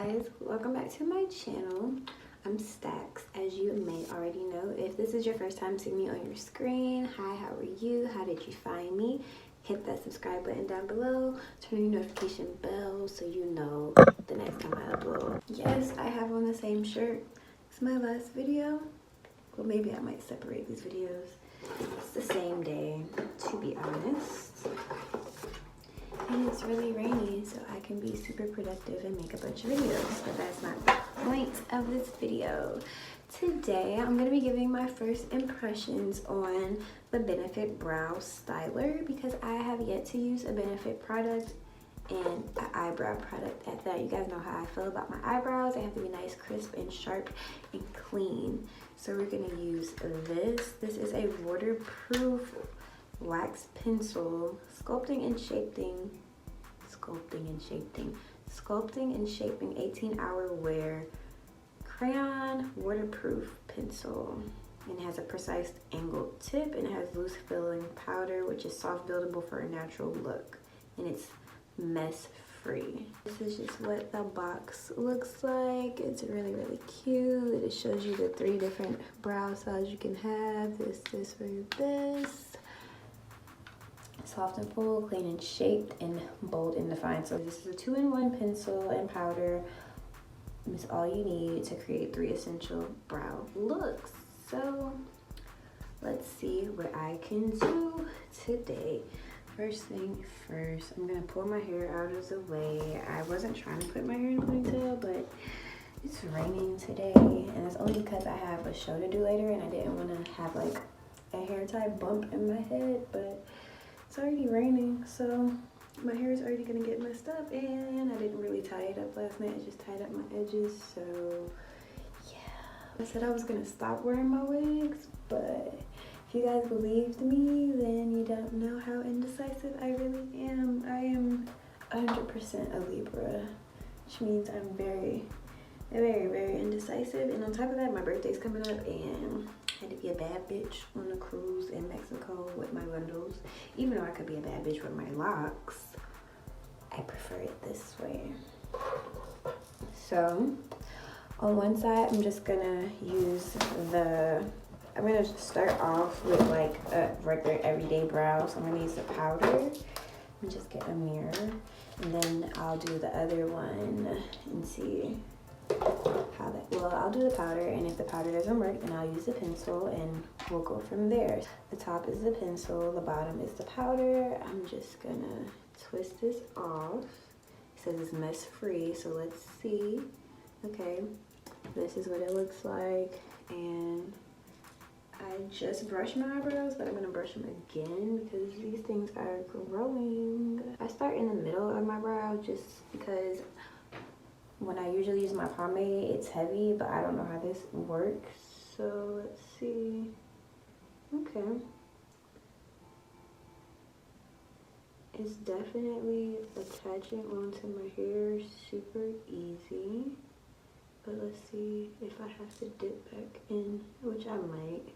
guys, welcome back to my channel. I'm Stacks, as you may already know. If this is your first time seeing me on your screen, hi, how are you? How did you find me? Hit that subscribe button down below, turn your notification bell so you know the next time I upload. Yes, I have on the same shirt. It's my last video. Well, maybe I might separate these videos. It's the same day, to be honest. And it's really rainy, so I can be super productive and make a bunch of videos, but that's not the point of this video. Today, I'm going to be giving my first impressions on the Benefit Brow Styler because I have yet to use a Benefit product and an eyebrow product at that. You guys know how I feel about my eyebrows. They have to be nice, crisp, and sharp, and clean. So we're going to use this. This is a waterproof wax pencil, sculpting and shaping 18-hour wear crayon waterproof pencil, and it has a precise angled tip, and it has loose filling powder which is soft buildable for a natural look, and it's mess free. This is just what the box looks like. It's really cute. It shows you the 3 different brow styles you can have. This for your best. Soft and full, clean and shaped, and bold and defined. So this is a 2-in-1 pencil and powder. It's all you need to create 3 essential brow looks. So let's see what I can do today. First thing first, I'm gonna pull my hair out of the way. I wasn't trying to put my hair in a ponytail, but it's raining today, and it's only because I have a show to do later and I didn't want to have like a hair tie bump in my head, but it's already raining, so my hair is already gonna get messed up, and I didn't really tie it up last night. I just tied up my edges, so yeah. I said I was gonna stop wearing my wigs, but if you guys believed me, then you don't know how indecisive I really am. I am 100% a Libra, which means I'm very indecisive, and on top of that, my birthday's coming up, and I had to be a bad bitch on a cruise in Mexico with my bundles. Even though I could be a bad bitch with my locks, I prefer it this way. So on one side, I'm just gonna use I'm gonna start off with like a regular everyday brow. So I'm gonna use the powder and just get a mirror, and then I'll do the other one and see how that, well, I'll do the powder, and if the powder doesn't work, then I'll use the pencil and we'll go from there. The top is the pencil, the bottom is the powder. I'm just gonna twist this off. It says it's mess free, so let's see. Okay, this is what it looks like, and I just brushed my eyebrows, but I'm gonna brush them again because these things are growing. I start in the middle of my brow just because when I usually use my pomade, it's heavy, but I don't know how this works. So let's see. Okay. It's definitely attaching onto my hair super easy. But let's see if I have to dip back in, which I might.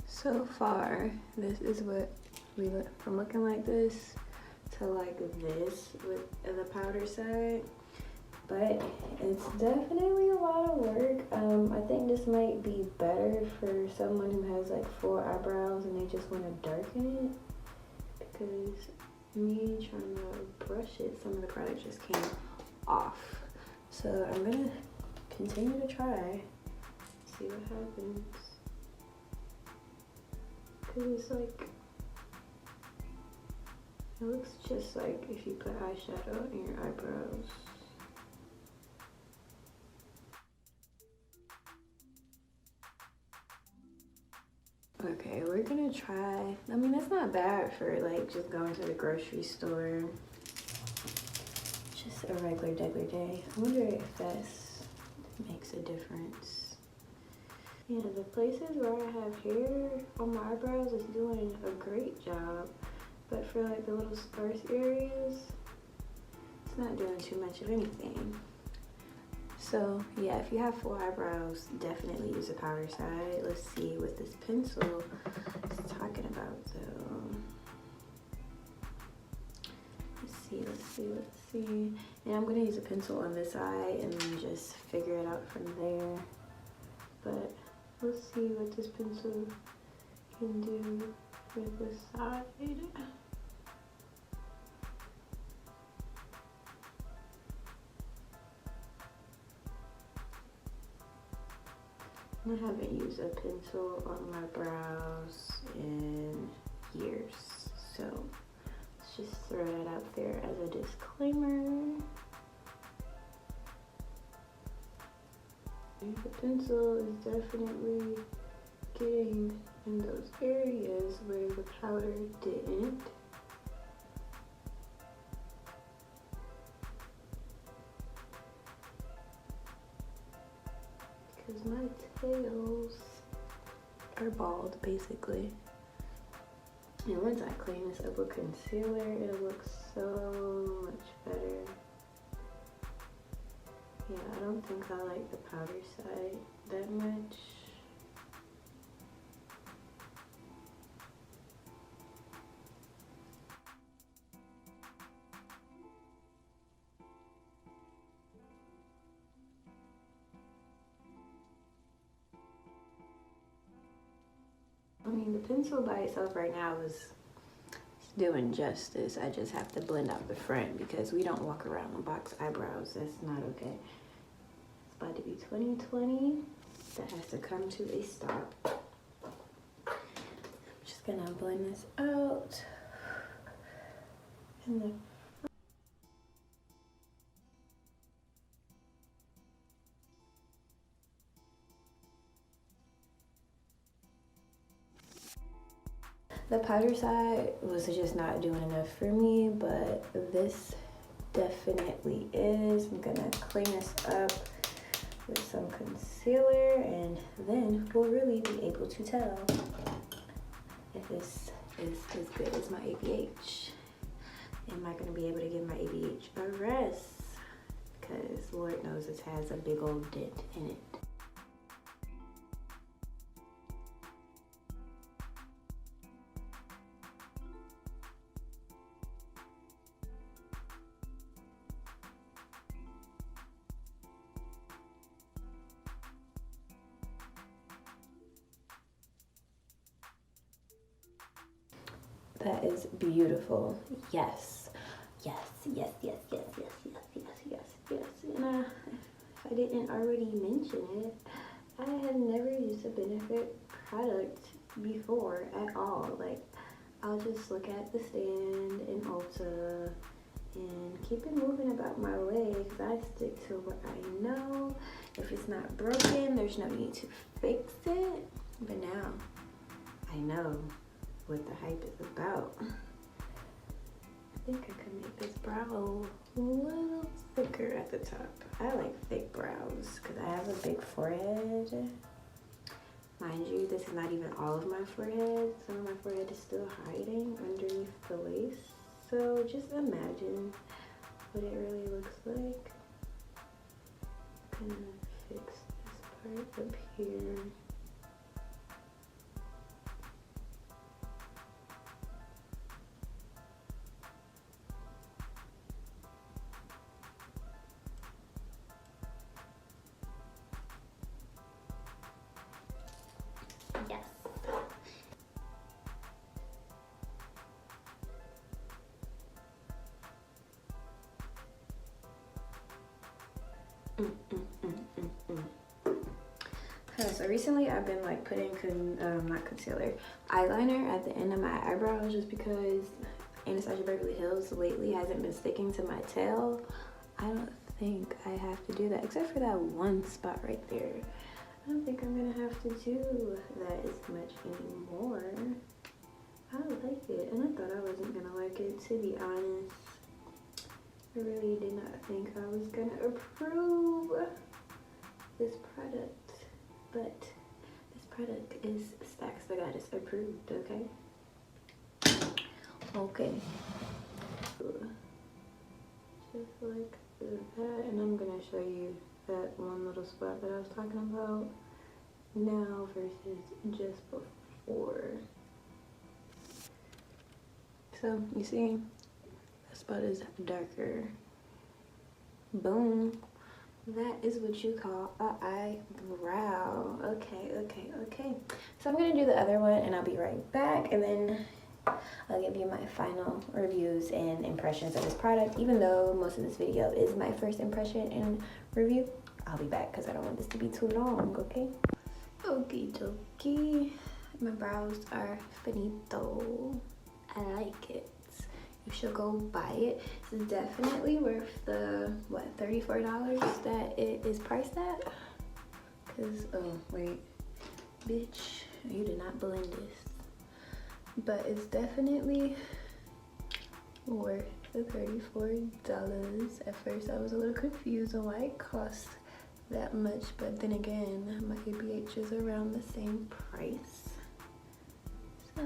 So far, this is what we look from looking like this to like this with the powder side, but it's definitely a lot of work. I think this might be better for someone who has like full eyebrows and they just want to darken it, because me trying to brush it, some of the product just came off. So I'm gonna continue to try, see what happens. Cause it's like, it looks just like if you put eyeshadow in your eyebrows. Okay, we're gonna try, I mean, that's not bad for like just going to the grocery store. Just a regular day. I wonder if that makes a difference. Yeah, the places where I have hair on my eyebrows is doing a great job, but for like the little sparse areas, it's not doing too much of anything. So yeah, if you have full eyebrows, definitely use a powder side. Let's see what this pencil is talking about though. Let's see. And I'm gonna use a pencil on this eye and then just figure it out from there. But let's see what this pencil can do for this side. I haven't used a pencil on my brows in years, so let's just throw that out there as a disclaimer. The pencil is definitely getting in those areas where the powder didn't. Because my tails are bald basically. And once I clean this up with concealer, it'll look so much better. Yeah, I don't think I like the powder side that much. I mean, the pencil by itself right now is doing justice. I just have to blend out the front because we don't walk around with box eyebrows. That's not okay. It's about to be 2020. That has to come to a stop. I'm just gonna blend this out. And the powder side was just not doing enough for me, but this definitely is. I'm gonna clean this up with some concealer and then we'll really be able to tell if this is as good as my ABH. Am I gonna be able to give my ABH a rest? Because Lord knows it has a big old dent in it. That is beautiful. Yes. Yes. And if I didn't already mention it, I have never used a Benefit product before at all. Like, I'll just look at the stand in Ulta and keep it moving about my way because I stick to what I know. If it's not broken, there's no need to fix it. But now I know what the hype is about. I think I can make this brow a little thicker at the top. I like thick brows because I have a big forehead. Mind you, this is not even all of my forehead. Some of my forehead is still hiding underneath the lace. So just imagine what it really looks like. I'm gonna fix this part up here. Yes. So recently I've been like putting not concealer, eyeliner at the end of my eyebrows just because Anastasia Beverly Hills lately hasn't been sticking to my tail. I don't think I have to do that except for that one spot right there. I don't think I'm gonna have to do that as much anymore. I like it, and I thought I wasn't gonna like it, to be honest. I really did not think I was gonna approve this product, but this product is Stacks the Goddess approved, okay? Okay. Just like that, and I'm gonna show you that one little spot that I was talking about now versus just before. So you see, that spot is darker. Boom. That is what you call a eyebrow. Okay. So I'm gonna do the other one and I'll be right back, and then I'll give you my final reviews and impressions of this product. Even though most of this video is my first impression and review, I'll be back because I don't want this to be too long, okay? Okie dokie. My brows are finito. I like it. You should go buy it. It's definitely worth the, what, $34 that it is priced at? Because, oh, wait. Bitch, you did not blend this. But it's definitely worth the $34. At first I was a little confused on why it cost that much, but then again, my ABH is around the same price. So,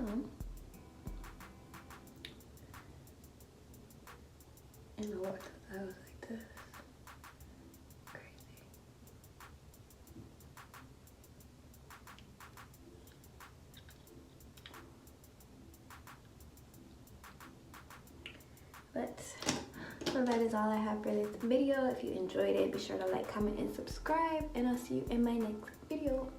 and I walked I was like this. Crazy. But so that is all I have for this video. If you enjoyed it, be sure to like, comment, and subscribe, and I'll see you in my next video.